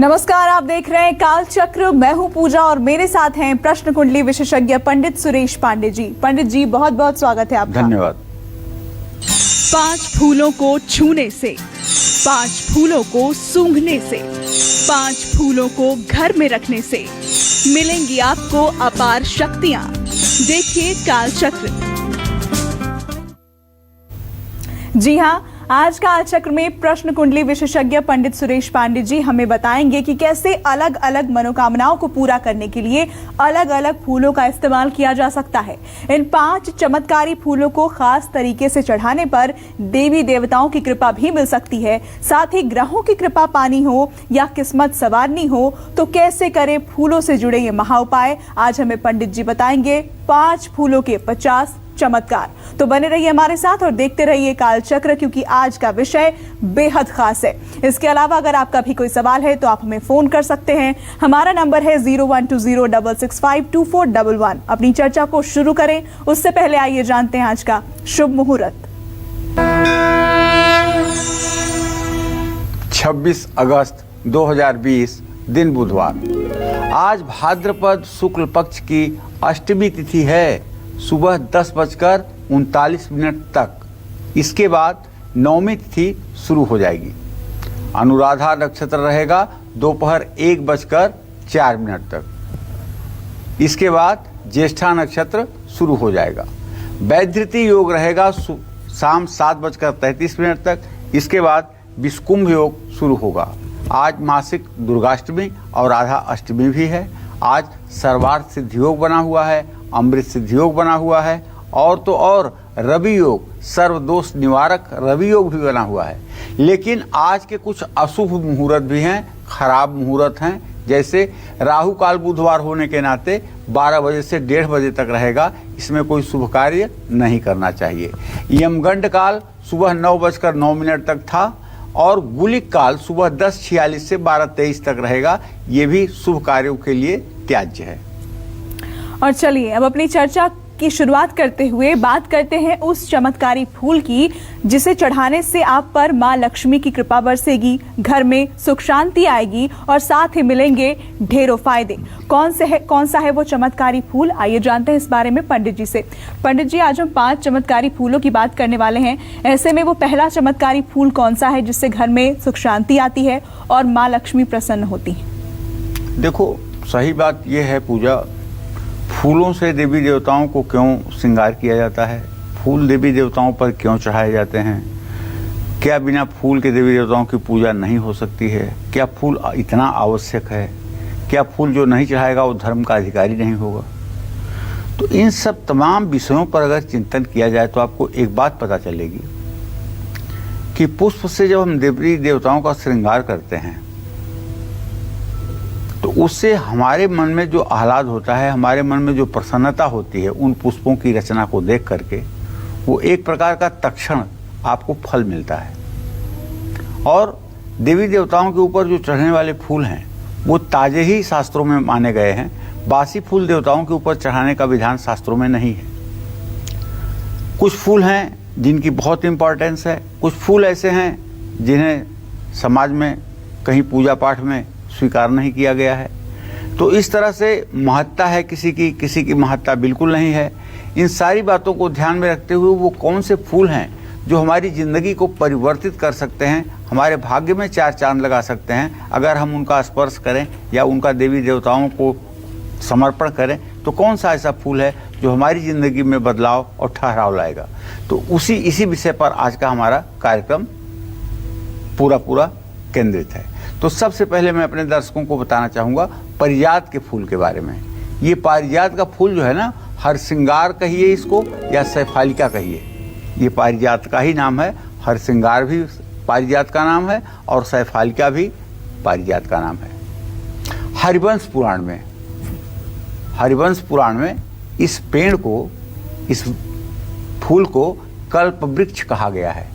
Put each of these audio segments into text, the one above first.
नमस्कार, आप देख रहे हैं काल चक्र। मैं हूं पूजा और मेरे साथ हैं प्रश्न कुंडली विशेषज्ञ पंडित सुरेश पांडे जी। पंडित जी, बहुत बहुत स्वागत है आपका। धन्यवाद। 5 फूलों को छूने से, 5 फूलों को सूंघने से, 5 फूलों को घर में रखने से मिलेंगी आपको अपार शक्तियां। देखिए काल चक्र। जी हाँ, आज काल चक्र में प्रश्न कुंडली विशेषज्ञ पंडित सुरेश पांडे जी हमें बताएंगे कि कैसे अलग अलग मनोकामनाओं को पूरा करने के लिए अलग अलग फूलों का इस्तेमाल किया जा सकता है। इन 5 चमत्कारी फूलों को खास तरीके से चढ़ाने पर देवी देवताओं की कृपा भी मिल सकती है। साथ ही ग्रहों की कृपा पानी हो या किस्मत संवारनी हो तो कैसे करें फूलों से जुड़े ये महा उपाय। आज हमें पंडित जी बताएंगे 5 फूलों के 50 चमत्कार। तो बने रहिए हमारे साथ और देखते रहिए काल चक्र, क्योंकि आज का विषय बेहद खास है। इसके अलावा अगर आपका भी कोई सवाल है तो आप हमें फोन कर सकते हैं। हमारा नंबर है 0120665241। अपनी चर्चा को शुरू करें उससे पहले आइए जानते हैं आज का शुभ मुहूर्त। 26 अगस्त 2020 दिन बुधवार। आज भाद्रपद शुक्ल पक्ष की अष्टमी तिथि है, सुबह 10:39 तक। इसके बाद नवमी तिथि शुरू हो जाएगी। अनुराधा नक्षत्र रहेगा दोपहर 1:04 तक। इसके बाद ज्येष्ठा नक्षत्र शुरू हो जाएगा। वैधृति योग रहेगा शाम 7:33 तक। इसके बाद विषकुंभ योग शुरू होगा। आज मासिक दुर्गाष्टमी और राधा अष्टमी भी है। आज सर्वार्थ सिद्धि योग बना हुआ है, अमृत सिद्धि योग बना हुआ है और तो और रवि योग, सर्वदोष निवारक रवि योग भी बना हुआ है। लेकिन आज के कुछ अशुभ मुहूर्त भी हैं, खराब मुहूर्त हैं। जैसे राहु काल बुधवार होने के नाते 12 बजे से 1:30 बजे तक रहेगा। इसमें कोई शुभ कार्य नहीं करना चाहिए। यमगंड काल सुबह 9:09 तक था और गुलिक काल सुबह 10:46 से 12:23 तक रहेगा। ये भी शुभ कार्यों के लिए त्याज्य है। और चलिए अब अपनी चर्चा की शुरुआत करते हुए बात करते हैं उस चमत्कारी फूल की जिसे चढ़ाने से आप पर मां लक्ष्मी की कृपा बरसेगी, घर में सुख शांति आएगी और साथ ही मिलेंगे ढेरों फायदे। कौन सा है वो चमत्कारी फूल, आइए जानते हैं इस बारे में पंडित जी से। पंडित जी, आज हम 5 चमत्कारी फूलों की बात करने वाले हैं। ऐसे में वो पहला चमत्कारी फूल कौन सा है जिससे घर में सुख शांति आती है और माँ लक्ष्मी प्रसन्न होती है? देखो, सही बात यह है पूजा, फूलों से देवी देवताओं को क्यों श्रृंगार किया जाता है, फूल देवी देवताओं पर क्यों चढ़ाए जाते हैं, क्या बिना फूल के देवी देवताओं की पूजा नहीं हो सकती है, क्या फूल इतना आवश्यक है, क्या फूल जो नहीं चढ़ाएगा वो धर्म का अधिकारी नहीं होगा। तो इन सब तमाम विषयों पर अगर चिंतन किया जाए तो आपको एक बात पता चलेगी कि पुष्प से जब हम देवी देवताओं का श्रृंगार करते हैं तो उससे हमारे मन में जो आह्लाद होता है, हमारे मन में जो प्रसन्नता होती है उन पुष्पों की रचना को देख करके, वो एक प्रकार का तत्क्षण आपको फल मिलता है। और देवी देवताओं के ऊपर जो चढ़ने वाले फूल हैं वो ताजे ही शास्त्रों में माने गए हैं। बासी फूल देवताओं के ऊपर चढ़ाने का विधान शास्त्रों में नहीं है। कुछ फूल हैं जिनकी बहुत इंपॉर्टेंस है, कुछ फूल ऐसे हैं जिन्हें समाज में कहीं पूजा पाठ में स्वीकार नहीं किया गया है। तो इस तरह से महत्ता है किसी की महत्ता बिल्कुल नहीं है। इन सारी बातों को ध्यान में रखते हुए वो कौन से फूल हैं जो हमारी ज़िंदगी को परिवर्तित कर सकते हैं, हमारे भाग्य में 4 चांद लगा सकते हैं अगर हम उनका स्पर्श करें या उनका देवी देवताओं को समर्पण करें, तो कौन सा ऐसा फूल है जो हमारी ज़िंदगी में बदलाव और ठहराव लाएगा। तो इसी विषय पर आज का हमारा कार्यक्रम पूरा केंद्रित है। तो सबसे पहले मैं अपने दर्शकों को बताना चाहूँगा पारिजात के फूल के बारे में। ये पारिजात का फूल जो है ना, हरसिंगार कहिए इसको या सैफालिका कहिए, ये पारिजात का ही नाम है। हरसिंगार भी पारिजात का नाम है और सैफालिका भी पारिजात का नाम है। हरिवंश पुराण में इस पेड़ को, इस फूल को कल्प वृक्ष कहा गया है।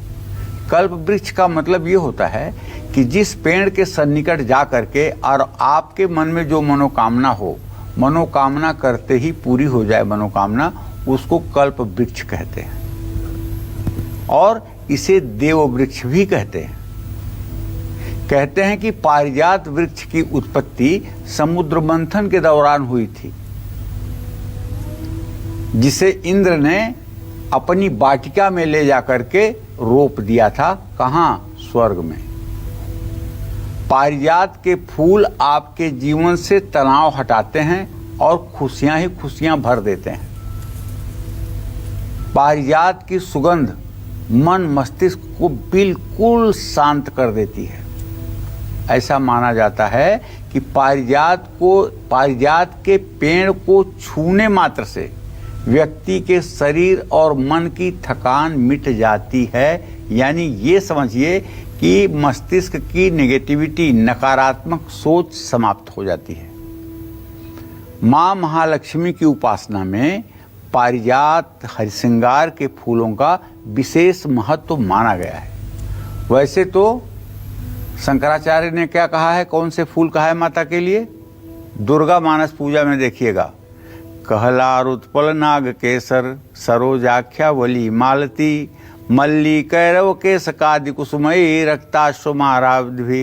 कल्प वृक्ष का मतलब ये होता है कि जिस पेड़ के सन्निकट जा करके और आपके मन में जो मनोकामना हो, मनोकामना करते ही पूरी हो जाए मनोकामना, उसको कल्प वृक्ष कहते हैं। और इसे देव वृक्ष भी कहते हैं। कहते हैं कि पारिजात वृक्ष की उत्पत्ति समुद्र मंथन के दौरान हुई थी, जिसे इंद्र ने अपनी वाटिका में ले जाकर के रोप दिया था। कहाँ? स्वर्ग में। पारिजात के फूल आपके जीवन से तनाव हटाते हैं और खुशियां ही खुशियां भर देते हैं। पारिजात की सुगंध मन मस्तिष्क को बिल्कुल शांत कर देती है। ऐसा माना जाता है कि पारिजात के पेड़ को छूने मात्र से व्यक्ति के शरीर और मन की थकान मिट जाती है। यानी ये समझिए कि मस्तिष्क की नेगेटिविटी, नकारात्मक सोच समाप्त हो जाती है। माँ महालक्ष्मी की उपासना में पारिजात हरिश्रृंगार के फूलों का विशेष महत्व माना गया है। वैसे तो शंकराचार्य ने क्या कहा है, कौन से फूल कहा है माता के लिए? दुर्गा मानस पूजा में देखिएगा, कहलार उत्पल नाग केसर सरोजाख्या वली मालती मल्ली कैरव केसकादि कुसुमयी रक्ताश्वमाराब्धि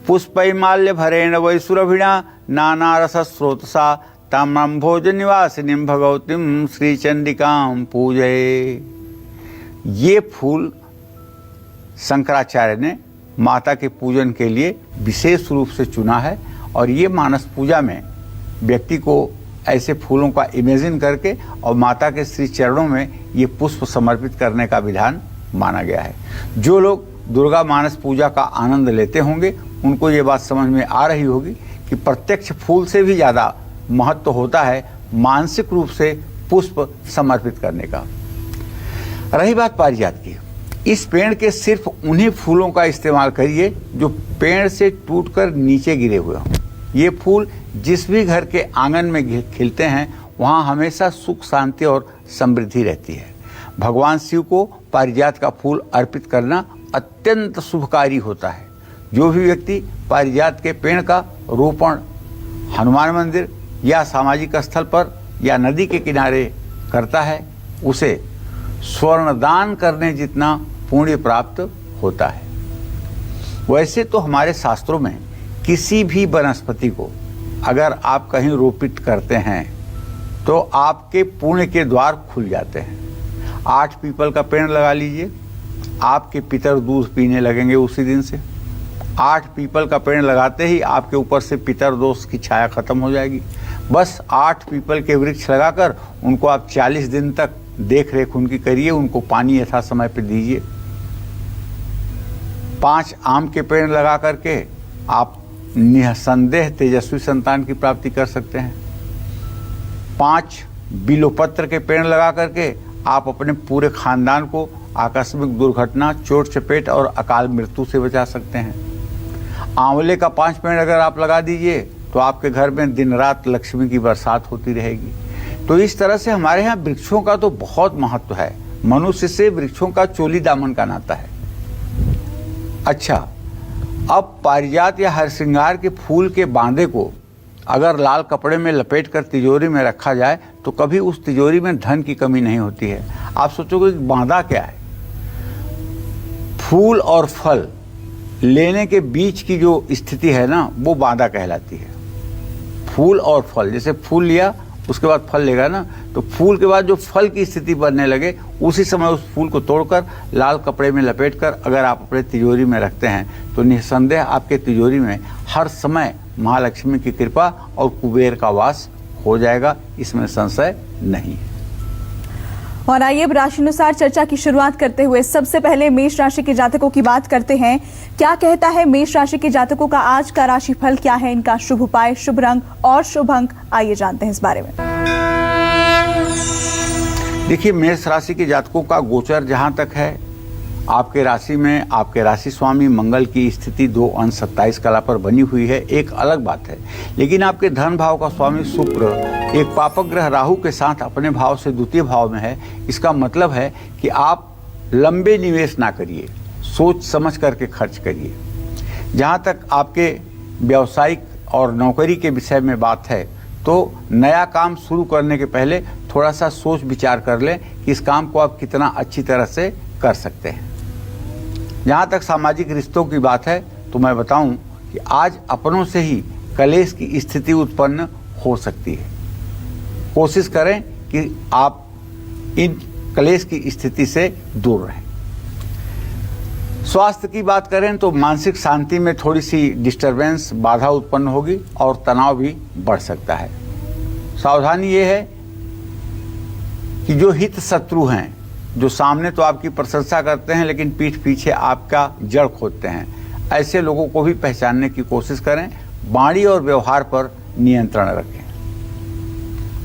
पुष्पै माल्य भरेण वैसुरभिणा नाना रस स्रोतसा ताम्रम भोज निवासिनीं भगवतीं श्री चंडिकां पूजये। ये फूल शंकराचार्य ने माता के पूजन के लिए विशेष रूप से चुना है और ये मानस पूजा में व्यक्ति को ऐसे फूलों का इमेजिन करके और माता के श्री चरणों में ये पुष्प समर्पित करने का विधान माना गया है। जो लोग दुर्गा मानस पूजा का आनंद लेते होंगे उनको ये बात समझ में आ रही होगी कि प्रत्यक्ष फूल से भी ज़्यादा महत्व होता है मानसिक रूप से पुष्प समर्पित करने का। रही बात पारिजात की, इस पेड़ के सिर्फ उन्हीं फूलों का इस्तेमाल करिए जो पेड़ से टूटकर नीचे गिरे हुए हों। ये फूल जिस भी घर के आंगन में खिलते हैं वहाँ हमेशा सुख शांति और समृद्धि रहती है। भगवान शिव को पारिजात का फूल अर्पित करना अत्यंत शुभकारी होता है। जो भी व्यक्ति पारिजात के पेड़ का रोपण हनुमान मंदिर या सामाजिक स्थल पर या नदी के किनारे करता है उसे स्वर्ण दान करने जितना पुण्य प्राप्त होता है। वैसे तो हमारे शास्त्रों में किसी भी वनस्पति को अगर आप कहीं रोपित करते हैं तो आपके पुण्य के द्वार खुल जाते हैं। 8 पीपल का पेड़ लगा लीजिए, आपके पितर दूध पीने लगेंगे उसी दिन से। 8 पीपल का पेड़ लगाते ही आपके ऊपर से पितर दोष की छाया खत्म हो जाएगी। बस 8 पीपल के वृक्ष लगाकर उनको आप 40 दिन तक देख रेख उनकी करिए, उनको पानी यथा समय पे दीजिए। 5 आम के पेड़ लगा करके आप निसंदेह तेजस्वी संतान की प्राप्ति कर सकते हैं। 5 बिलोपत्र के पेड़ लगा करके आप अपने पूरे खानदान को आकस्मिक दुर्घटना, चोट चपेट और अकाल मृत्यु से बचा सकते हैं। आंवले का 5 पेड़ अगर आप लगा दीजिए तो आपके घर में दिन रात लक्ष्मी की बरसात होती रहेगी। तो इस तरह से हमारे यहाँ वृक्षों का तो बहुत महत्व है। मनुष्य से वृक्षों का चोली दामन का नाता है। अच्छा, अब पारिजात या हरसिंगार के फूल के बांदे को अगर लाल कपड़े में लपेटकर तिजोरी में रखा जाए तो कभी उस तिजोरी में धन की कमी नहीं होती है। आप सोचोगे कि बांदा क्या है? फूल और फल लेने के बीच की जो स्थिति है ना, वो बांदा कहलाती है। फूल और फल, जैसे फूल लिया उसके बाद फल लेगा ना, तो फूल के बाद जो फल की स्थिति बनने लगे उसी समय उस फूल को तोड़कर लाल कपड़े में लपेटकर अगर आप अपने तिजोरी में रखते हैं तो निस्संदेह आपके तिजोरी में हर समय महालक्ष्मी की कृपा और कुबेर का वास हो जाएगा, इसमें संशय नहीं है। और आइए अब राशिनुसार चर्चा की शुरुआत करते हुए सबसे पहले मेष राशि के जातकों की बात करते हैं। क्या कहता है मेष राशि के जातकों का आज का राशिफल, क्या है इनका शुभ उपाय, शुभ रंग और शुभ अंक, आइए जानते हैं इस बारे में। देखिए, मेष राशि के जातकों का गोचर जहां तक है, आपके राशि में आपके राशि स्वामी मंगल की स्थिति 2 अंश 27 कला पर बनी हुई है, एक अलग बात है। लेकिन आपके धन भाव का स्वामी शुक्र एक पापक ग्रह राहु के साथ अपने भाव से द्वितीय भाव में है। इसका मतलब है कि आप लंबे निवेश ना करिए, सोच समझ करके खर्च करिए। जहाँ तक आपके व्यावसायिक और नौकरी के विषय में बात है तो नया काम शुरू करने के पहले थोड़ा सा सोच विचार कर लें कि इस काम को आप कितना अच्छी तरह से कर सकते हैं। जहाँ तक सामाजिक रिश्तों की बात है तो मैं बताऊं कि आज अपनों से ही कलेश की स्थिति उत्पन्न हो सकती है। कोशिश करें कि आप इन कलेश की स्थिति से दूर रहें। स्वास्थ्य की बात करें तो मानसिक शांति में थोड़ी सी डिस्टरबेंस, बाधा उत्पन्न होगी और तनाव भी बढ़ सकता है। सावधानी ये है कि जो हित शत्रु हैं, जो सामने तो आपकी प्रशंसा करते हैं लेकिन पीठ पीछे आपका जड़ खोदते हैं, ऐसे लोगों को भी पहचानने की कोशिश करें। वाणी और व्यवहार पर नियंत्रण रखें।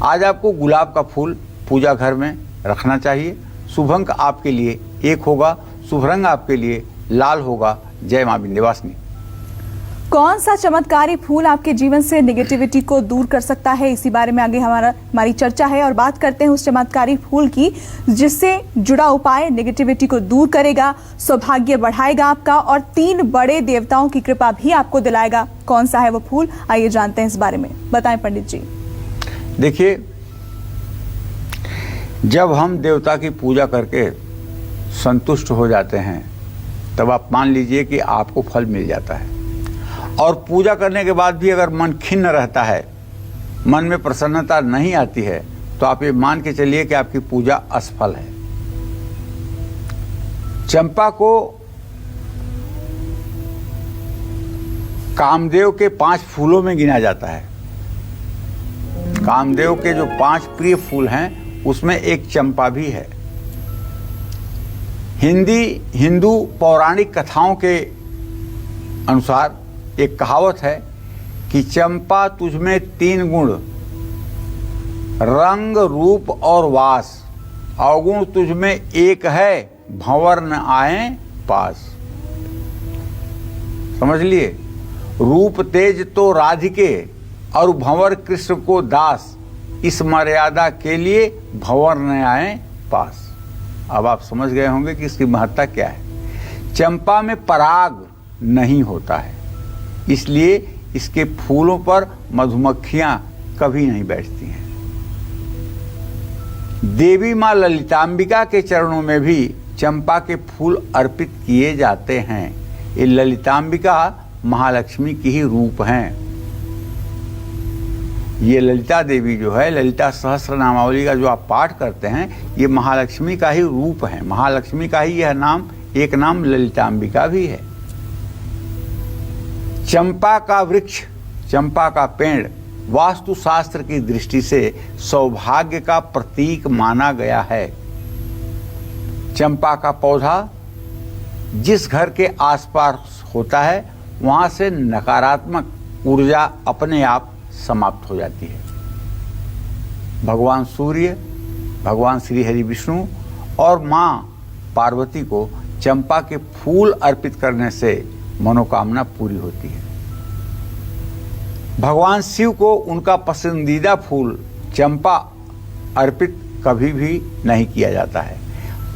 आज आपको गुलाब का फूल पूजा घर में रखना चाहिए। शुभ अंक आपके लिए 1 होगा। शुभ रंग आपके लिए लाल होगा। जय मां विंध्यवासिनी। कौन सा चमत्कारी फूल आपके जीवन से नेगेटिविटी को दूर कर सकता है, इसी बारे में आगे हमारी चर्चा है और बात करते हैं उस चमत्कारी फूल की जिससे जुड़ा उपाय नेगेटिविटी को दूर करेगा, सौभाग्य बढ़ाएगा आपका और 3 बड़े देवताओं की कृपा भी आपको दिलाएगा। कौन सा है वो फूल, आइए जानते हैं इस बारे में। बताएं पंडित जी। देखिए, जब हम देवता की पूजा करके संतुष्ट हो जाते हैं तब आप मान लीजिए कि आपको फल मिल जाता है। और पूजा करने के बाद भी अगर मन खिन्न रहता है, मन में प्रसन्नता नहीं आती है, तो आप ये मान के चलिए कि आपकी पूजा असफल है। चंपा को कामदेव के 5 फूलों में गिना जाता है। कामदेव के जो 5 प्रिय फूल हैं उसमें एक चंपा भी है। हिंदू पौराणिक कथाओं के अनुसार एक कहावत है कि चंपा तुझमें 3 गुण, रंग, रूप और वास, अवगुण तुझमें 1 है, भंवर न आए पास। समझ लिए, रूप तेज तो राधिके और भंवर कृष्ण को दास, इस मर्यादा के लिए भंवर न आए पास। अब आप समझ गए होंगे कि इसकी महत्ता क्या है। चंपा में पराग नहीं होता है, इसलिए इसके फूलों पर मधुमक्खियां कभी नहीं बैठती हैं। देवी मां ललितांबिका के चरणों में भी चंपा के फूल अर्पित किए जाते हैं। ये ललितांबिका महालक्ष्मी की ही रूप हैं। ये ललिता देवी जो है, ललिता सहस्त्र नामावली का जो आप पाठ करते हैं, ये महालक्ष्मी का ही रूप है। महालक्ष्मी का ही यह नाम, एक नाम ललितांबिका भी है। चंपा का वृक्ष, चंपा का पेड़ वास्तु शास्त्र की दृष्टि से सौभाग्य का प्रतीक माना गया है। चंपा का पौधा जिस घर के आसपास होता है वहां से नकारात्मक ऊर्जा अपने आप समाप्त हो जाती है। भगवान सूर्य, भगवान श्री हरि विष्णु और मां पार्वती को चंपा के फूल अर्पित करने से मनोकामना पूरी होती है। भगवान शिव को उनका पसंदीदा फूल चंपा अर्पित कभी भी नहीं किया जाता है।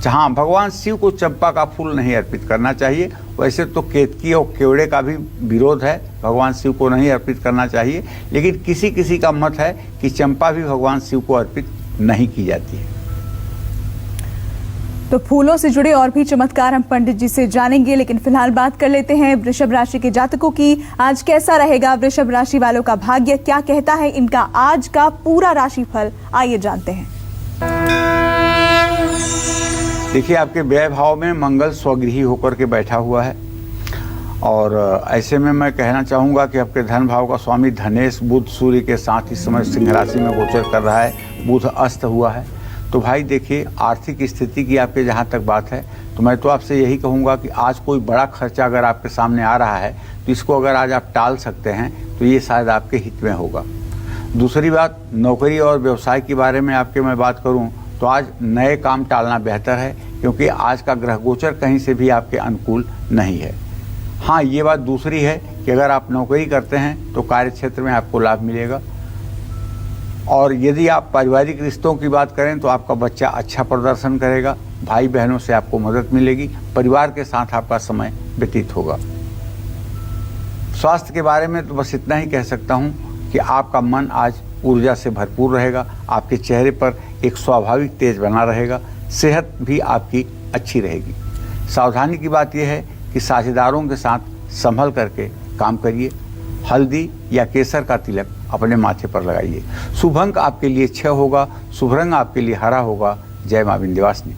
जहाँ भगवान शिव को चंपा का फूल नहीं अर्पित करना चाहिए। वैसे तो केतकी और केवड़े का भी विरोध है, भगवान शिव को नहीं अर्पित करना चाहिए, लेकिन किसी किसी का मत है कि चंपा भी भगवान शिव को अर्पित नहीं की जाती है। तो फूलों से जुड़े और भी चमत्कार हम पंडित जी से जानेंगे, लेकिन फिलहाल बात कर लेते हैं वृषभ राशि के जातकों की। आज कैसा रहेगा वृषभ राशि वालों का भाग्य, क्या कहता है इनका आज का पूरा राशिफल, आइए जानते हैं। देखिए, आपके व्यय भाव में मंगल स्वगृही होकर के बैठा हुआ है और ऐसे में मैं कहना चाहूँगा कि आपके धन भाव का स्वामी धनेश बुध सूर्य के साथ इस समय सिंह राशि में गोचर कर रहा है। बुध अस्त हुआ है। तो भाई देखिए, आर्थिक स्थिति की आपके जहाँ तक बात है तो मैं तो आपसे यही कहूँगा कि आज कोई बड़ा खर्चा अगर आपके सामने आ रहा है तो इसको अगर आज आप टाल सकते हैं तो ये शायद आपके हित में होगा। दूसरी बात, नौकरी और व्यवसाय के बारे में आपके मैं बात करूँ तो आज नए काम टालना बेहतर है, क्योंकि आज का ग्रह गोचर कहीं से भी आपके अनुकूल नहीं है। हाँ, ये बात दूसरी है कि अगर आप नौकरी करते हैं तो कार्य क्षेत्र में आपको लाभ मिलेगा, और यदि आप पारिवारिक रिश्तों की बात करें तो आपका बच्चा अच्छा प्रदर्शन करेगा, भाई बहनों से आपको मदद मिलेगी, परिवार के साथ आपका समय व्यतीत होगा। स्वास्थ्य के बारे में तो बस इतना ही कह सकता हूँ कि आपका मन आज ऊर्जा से भरपूर रहेगा, आपके चेहरे पर एक स्वाभाविक तेज बना रहेगा, सेहत भी आपकी अच्छी रहेगी। सावधानी की बात यह है कि साझेदारों के साथ संभल करके काम करिए। हल्दी या केसर का तिलक अपने माथे पर लगाइए। शुभ अंक आपके लिए 6 होगा। शुभ रंग आपके लिए हरा होगा। जय मां विंध्यवासिनी।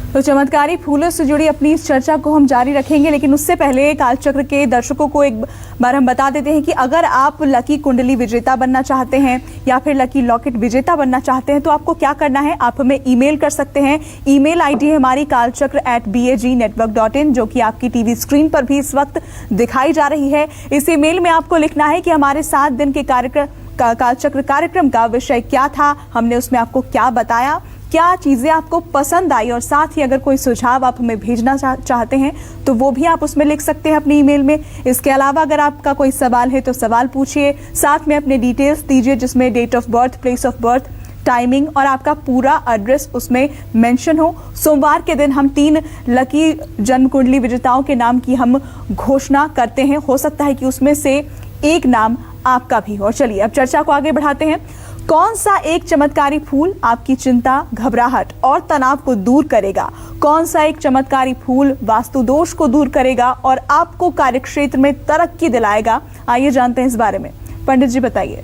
तो चमत्कारी फूलों से जुड़ी अपनी इस चर्चा को हम जारी रखेंगे, लेकिन उससे पहले कालचक्र के दर्शकों को एक बार हम बता देते हैं कि अगर आप लकी कुंडली विजेता बनना चाहते हैं या फिर लकी लॉकेट विजेता बनना चाहते हैं तो आपको क्या करना है, आप हमें ईमेल कर सकते हैं। ईमेल आईडी है हमारी kalchakra@bagnetwork.in, जो कि आपकी टीवी स्क्रीन पर भी इस वक्त दिखाई जा रही है। इस ईमेल में आपको लिखना है कि हमारे 7 दिन के कालचक्र कार्यक्रम का विषय क्या था, हमने उसमें आपको क्या बताया, क्या चीजें आपको पसंद आई, और साथ ही अगर कोई सुझाव आप हमें भेजना चाहते हैं तो वो भी आप उसमें लिख सकते हैं अपनी ईमेल में। इसके अलावा अगर आपका कोई सवाल है तो सवाल पूछिए, साथ में अपने डिटेल्स दीजिए जिसमें date of birth, place of birth, timing और आपका पूरा एड्रेस उसमें मेंशन हो। सोमवार के दिन हम 3 लकी जन्म कुंडली विजेताओं के नाम की हम घोषणा करते हैं। हो सकता है कि उसमें से एक नाम आपका भी हो। चलिए अब चर्चा को आगे बढ़ाते हैं। कौन सा एक चमत्कारी फूल आपकी चिंता, घबराहट और तनाव को दूर करेगा? कौन सा एक चमत्कारी फूल वास्तु दोष को दूर करेगा और आपको कार्यक्षेत्र में तरक्की दिलाएगा? आइए जानते हैं इस बारे में। पंडित जी बताइए।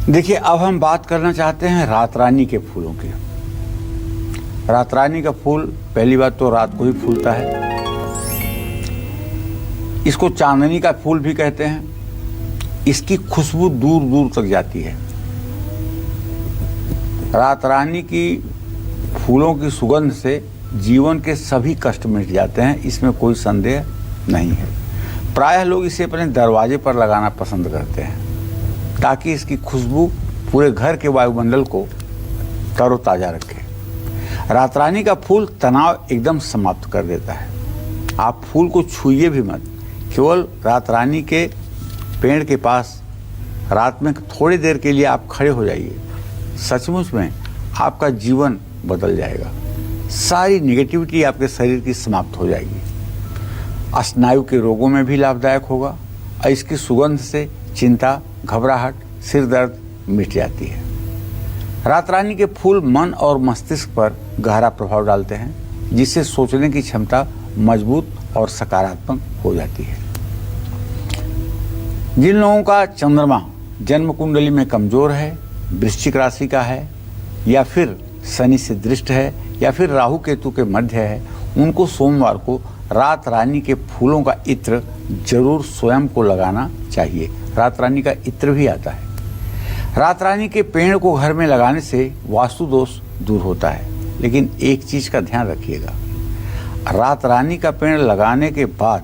देखिए, अब हम बात करना चाहते हैं रात रानी के फूलों की। रात रानी का फूल पहली बात तो रात को ही फूलता है। इसको चांदनी का फूल भी कहते हैं। इसकी खुशबू दूर दूर तक जाती है। रात रानी की फूलों की सुगंध से जीवन के सभी कष्ट मिट जाते हैं, इसमें कोई संदेह नहीं है। प्रायः लोग इसे अपने दरवाजे पर लगाना पसंद करते हैं ताकि इसकी खुशबू पूरे घर के वायुमंडल को तरोताजा रखे। रात रानी का फूल तनाव एकदम समाप्त कर देता है। आप फूल को छूइए भी मत, केवल रात रानी के पेड़ के पास रात में थोड़ी देर के लिए आप खड़े हो जाइए। सचमुच में आपका जीवन बदल जाएगा। सारी निगेटिविटी आपके शरीर की समाप्त हो जाएगी। स्नायु के रोगों में भी लाभदायक होगा और इसकी सुगंध से चिंता, घबराहट, सिर दर्द मिट जाती है। रात रानी के फूल मन और मस्तिष्क पर गहरा प्रभाव डालते हैं, जिससे सोचने की क्षमता मजबूत और सकारात्मक हो जाती है। जिन लोगों का चंद्रमा जन्म कुंडली में कमजोर है, वृश्चिक राशि का है, या फिर शनि से दृष्ट है, या फिर राहु केतु के मध्य है, उनको सोमवार को रात रानी के फूलों का इत्र जरूर स्वयं को लगाना चाहिए। रात रानी का इत्र भी आता है। रात रानी के पेड़ को घर में लगाने से वास्तु दोष दूर होता है, लेकिन एक चीज का ध्यान रखिएगा। रात रानी का पेड़ लगाने के बाद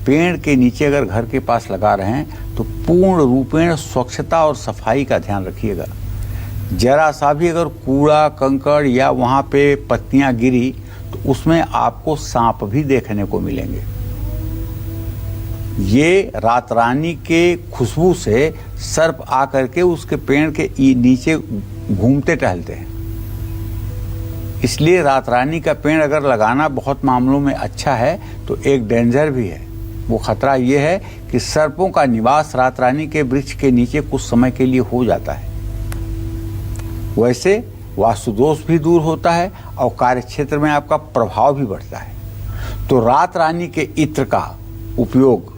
पेड़ के नीचे अगर घर के पास लगा रहे हैं तो पूर्ण रूपेण स्वच्छता और सफाई का ध्यान रखिएगा। जरा सा भी अगर कूड़ा कंकड़ या वहाँ पे पत्तियां गिरी तो उसमें आपको सांप भी देखने को मिलेंगे। ये रात रानी के खुशबू से सर्प आकर के उसके पेड़ के नीचे घूमते टहलते हैं। इसलिए रात रानी का पेड़ अगर लगाना बहुत मामलों में अच्छा है तो एक डेंजर भी है। वो खतरा ये है कि सर्पों का निवास रात रानी के वृक्ष के नीचे कुछ समय के लिए हो जाता है। वैसे वास्तु दोष भी दूर होता है और कार्य क्षेत्र में आपका प्रभाव भी बढ़ता है। तो रात रानी के इत्र का उपयोग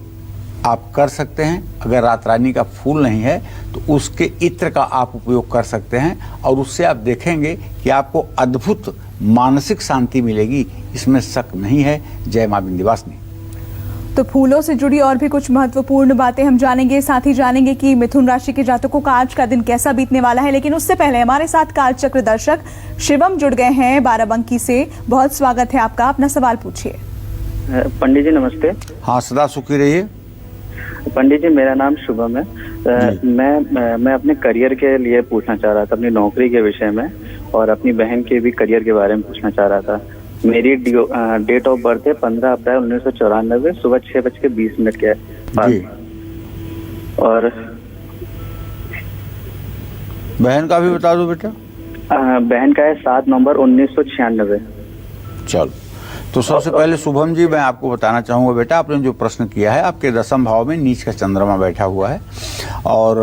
आप कर सकते हैं। अगर रात रानी का फूल नहीं है तो उसके इत्र का आप उपयोग कर सकते हैं और उससे आप देखेंगे कि आपको अद्भुत मानसिक शांति मिलेगी, इसमें शक नहीं है। जय मां विंध्यवासिनी। तो फूलों से जुड़ी और भी कुछ महत्वपूर्ण बातें हम जानेंगे, साथ ही जानेंगे कि मिथुन राशि के जातकों का आज का दिन कैसा बीतने वाला है। लेकिन उससे पहले हमारे साथ कालचक्र दर्शक शिवम जुड़ गए हैं बाराबंकी से। बहुत स्वागत है आपका, अपना सवाल पूछिए। पंडित जी नमस्ते। हाँ, सदा सुखी रहिए। पंडित जी, मेरा नाम शुभम है। मैं अपने करियर के लिए पूछना चाह रहा था, अपनी नौकरी के विषय में, और अपनी बहन के भी करियर के बारे में पूछना चाह रहा था। मेरी डेट ऑफ बर्थ है 15 अप्रैल 1994, सुबह 6:20 के बाद। और बहन का भी बता दो बेटा। बहन का है 7 नवंबर 1996। चलो, तो सबसे पहले शुभम जी, मैं आपको बताना चाहूँगा बेटा, आपने जो प्रश्न किया है, आपके 10वें भाव में नीच का चंद्रमा बैठा हुआ है और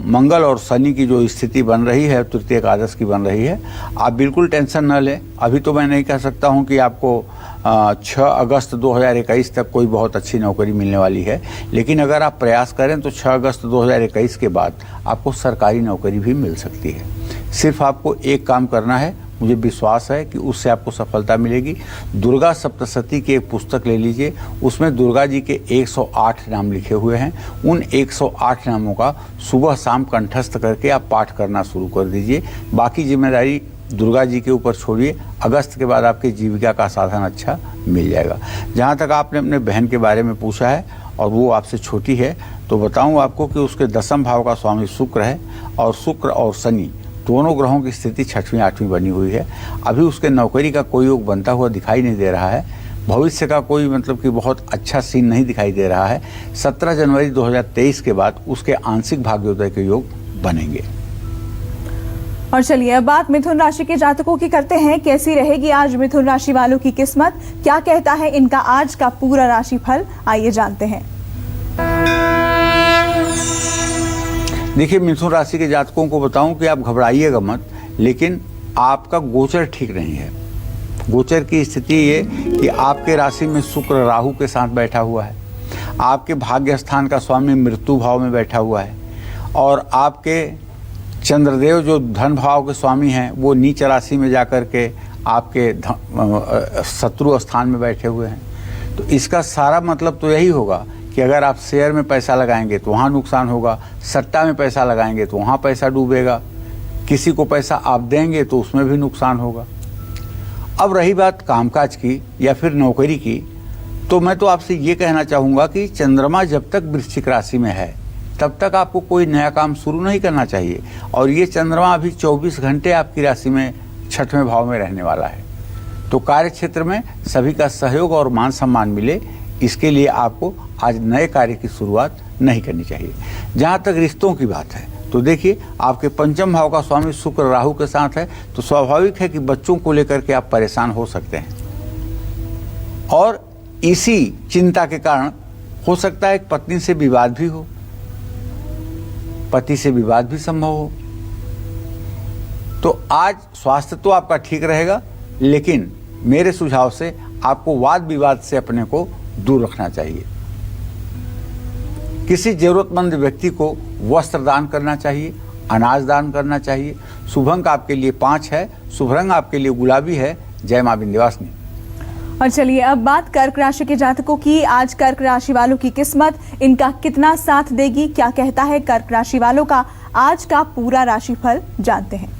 मंगल और शनि की जो स्थिति बन रही है, तृतीय एकादश की बन रही है। आप बिल्कुल टेंशन न लें। अभी तो मैं नहीं कह सकता हूँ कि आपको 6 अगस्त 2021 तक कोई बहुत अच्छी नौकरी मिलने वाली है, लेकिन अगर आप प्रयास करें तो 6 अगस्त 2021 के बाद आपको सरकारी नौकरी भी मिल सकती है। सिर्फ आपको एक काम करना है, मुझे विश्वास है कि उससे आपको सफलता मिलेगी। दुर्गा सप्तशती की एक पुस्तक ले लीजिए, उसमें दुर्गा जी के 108 नाम लिखे हुए हैं। उन 108 नामों का सुबह शाम कंठस्थ करके आप पाठ करना शुरू कर दीजिए। बाकी जिम्मेदारी दुर्गा जी के ऊपर छोड़िए। अगस्त के बाद आपकी जीविका का साधन अच्छा मिल जाएगा। जहाँ तक आपने अपने बहन के बारे में पूछा है और वो आपसे छोटी है, तो बताऊँ आपको कि उसके 10वें भाव का स्वामी शुक्र है और शुक्र और शनि दोनों ग्रहों की स्थिति 6वीं 8वीं बनी हुई है। अभी उसके नौकरी का कोई योग बनता हुआ दिखाई नहीं दे रहा है। भविष्य का कोई मतलब कि बहुत अच्छा सीन नहीं दिखाई दे रहा है। 17 जनवरी 2023 के बाद उसके आंशिक भाग्योदय के योग बनेंगे। और चलिए अब बात मिथुन राशि के जातकों की करते हैं। कैसी रहेगी आज मिथुन राशि वालों की किस्मत, क्या कहता है इनका आज का पूरा राशिफल, आइए जानते हैं। देखिए, मिथुन राशि के जातकों को बताऊं कि आप घबराइएगा मत, लेकिन आपका गोचर ठीक नहीं है। गोचर की स्थिति ये कि आपके राशि में शुक्र राहु के साथ बैठा हुआ है, आपके भाग्य स्थान का स्वामी मृत्यु भाव में बैठा हुआ है और आपके चंद्रदेव जो धन भाव के स्वामी हैं वो नीच राशि में जाकर के आपके शत्रु स्थान में बैठे हुए हैं। तो इसका सारा मतलब तो यही होगा कि अगर आप शेयर में पैसा लगाएंगे तो वहाँ नुकसान होगा, सट्टा में पैसा लगाएंगे तो वहाँ पैसा डूबेगा, किसी को पैसा आप देंगे तो उसमें भी नुकसान होगा। अब रही बात कामकाज की या फिर नौकरी की, तो मैं तो आपसे ये कहना चाहूँगा कि चंद्रमा जब तक वृश्चिक राशि में है तब तक आपको कोई नया काम शुरू नहीं करना चाहिए। और ये चंद्रमा अभी 24 घंटे आपकी राशि में 6वें भाव में रहने वाला है। तो कार्य क्षेत्र में सभी का सहयोग और मान सम्मान मिले, इसके लिए आपको आज नए कार्य की शुरुआत नहीं करनी चाहिए। जहाँ तक रिश्तों की बात है तो देखिए, आपके 5वें भाव का स्वामी शुक्र राहु के साथ है, तो स्वाभाविक है कि बच्चों को लेकर के आप परेशान हो सकते हैं और इसी चिंता के कारण हो सकता है पत्नी से विवाद भी हो, पति से विवाद भी संभव हो। तो आज स्वास्थ्य तो आपका ठीक रहेगा, लेकिन मेरे सुझाव से आपको वाद विवाद से अपने को दूर रखना चाहिए। किसी जरूरतमंद व्यक्ति को वस्त्र दान करना चाहिए, अनाज दान करना चाहिए। शुभ अंक आपके लिए 5 है, शुभ रंग आपके लिए गुलाबी है। जय मां विंध्यवासिनी। और चलिए अब बात कर्क राशि के जातकों की। आज कर्क राशि वालों की किस्मत इनका कितना साथ देगी, क्या कहता है कर्क राशि वालों का आज का पूरा राशिफल, जानते हैं।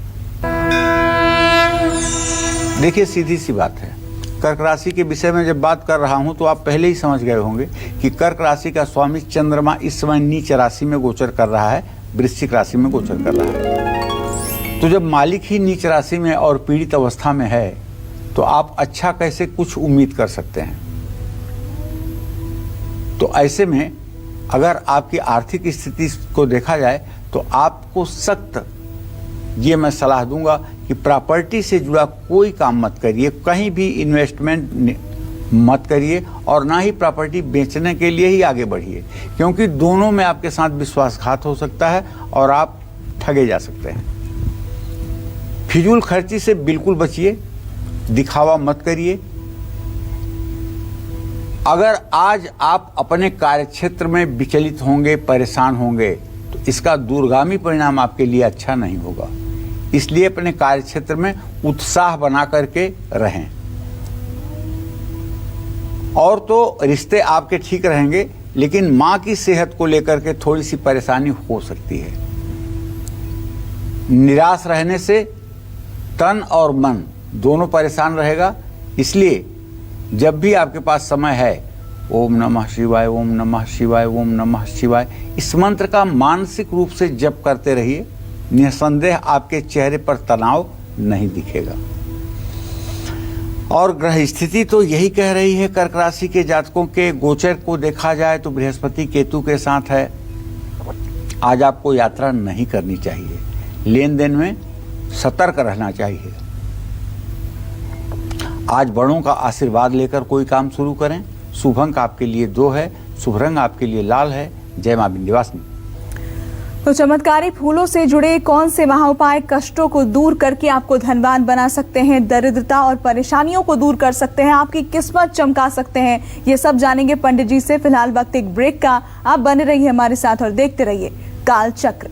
देखिए, सीधी सी बात है, कर्क राशि के विषय में जब बात कर रहा हूं तो आप पहले ही समझ गए होंगे कि कर्क राशि का स्वामी चंद्रमा इस समय नीच राशि में गोचर कर रहा है, वृश्चिक राशि में गोचर कर रहा है। तो जब मालिक ही नीच राशि में और पीड़ित अवस्था में है तो आप अच्छा कैसे कुछ उम्मीद कर सकते हैं। तो ऐसे में अगर आपकी आर्थिक स्थिति को देखा जाए तो आपको सख्त ये मैं सलाह दूंगा कि प्रॉपर्टी से जुड़ा कोई काम मत करिए, कहीं भी इन्वेस्टमेंट मत करिए और ना ही प्रॉपर्टी बेचने के लिए ही आगे बढ़िए, क्योंकि दोनों में आपके साथ विश्वासघात हो सकता है और आप ठगे जा सकते हैं। फिजूल खर्ची से बिल्कुल बचिए, दिखावा मत करिए। अगर आज आप अपने कार्यक्षेत्र में विचलित होंगे, परेशान होंगे, तो इसका दूरगामी परिणाम आपके लिए अच्छा नहीं होगा। इसलिए अपने कार्यक्षेत्र में उत्साह बना करके रहें। और तो रिश्ते आपके ठीक रहेंगे, लेकिन मां की सेहत को लेकर के थोड़ी सी परेशानी हो सकती है। निराश रहने से तन और मन दोनों परेशान रहेगा। इसलिए जब भी आपके पास समय है, ओम नमः शिवाय, ओम नमः शिवाय, ओम नमः शिवाय, इस मंत्र का मानसिक रूप से जप करते रहिए। निसंदेह आपके चेहरे पर तनाव नहीं दिखेगा। और ग्रह स्थिति तो यही कह रही है, कर्क राशि के जातकों के गोचर को देखा जाए तो बृहस्पति केतु के साथ है। आज आपको यात्रा नहीं करनी चाहिए, लेन देन में सतर्क रहना चाहिए। आज बड़ों का आशीर्वाद लेकर कोई काम शुरू करें। शुभ अंक आपके लिए 2 है, शुभ रंग आपके लिए लाल है। जय मां विंध्यवासिनी। तो चमत्कारी फूलों से जुड़े कौन से महाउपाय कष्टों को दूर करके आपको धनवान बना सकते हैं, दरिद्रता और परेशानियों को दूर कर सकते हैं, आपकी किस्मत चमका सकते हैं, ये सब जानेंगे पंडित जी से। फिलहाल वक्त एक ब्रेक का। आप बने रहिए हमारे साथ और देखते रहिए काल चक्र।